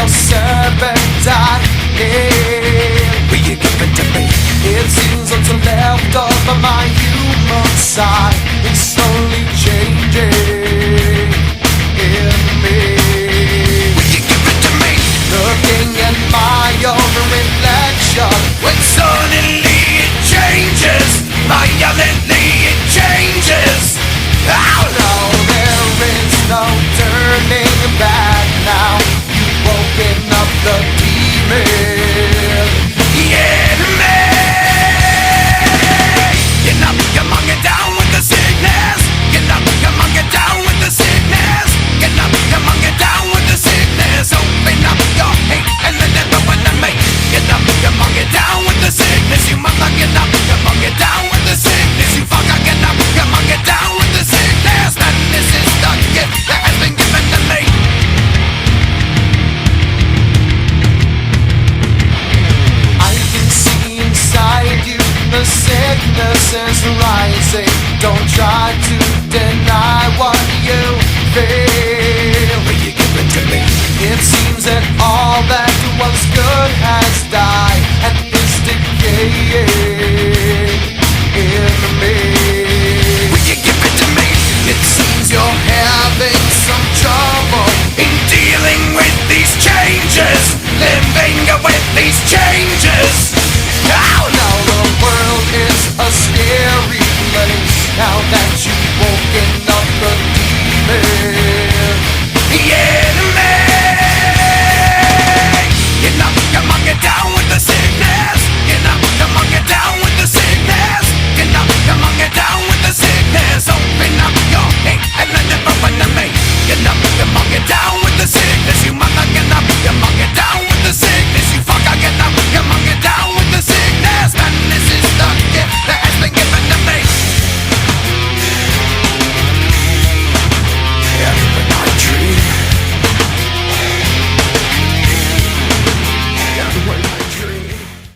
serpentine. Will you give it to me? It seems what's left of my human side is slowly changing in me. Will you give it to me? Looking at my own reflection, when suddenly it changes, violently it changes. Oh no, there is no turning back now. You've woken up the demon in me. Get up, come on, get down with the sickness. Get up, come on, get down with the sickness. Get up, come on, get down with the sickness. Open up your hate and let it open to me. Get up, come on, get down with the sickness. You mother, get up, come on, get down with the sickness. You fucker, get up, come on, get down with the sickness. And this is the gift that has been given to me. I can see inside you, the sickness is rising. Don't try to deny what you feel. Will you give it to me? It seems that all that was good has died and is decaying in me.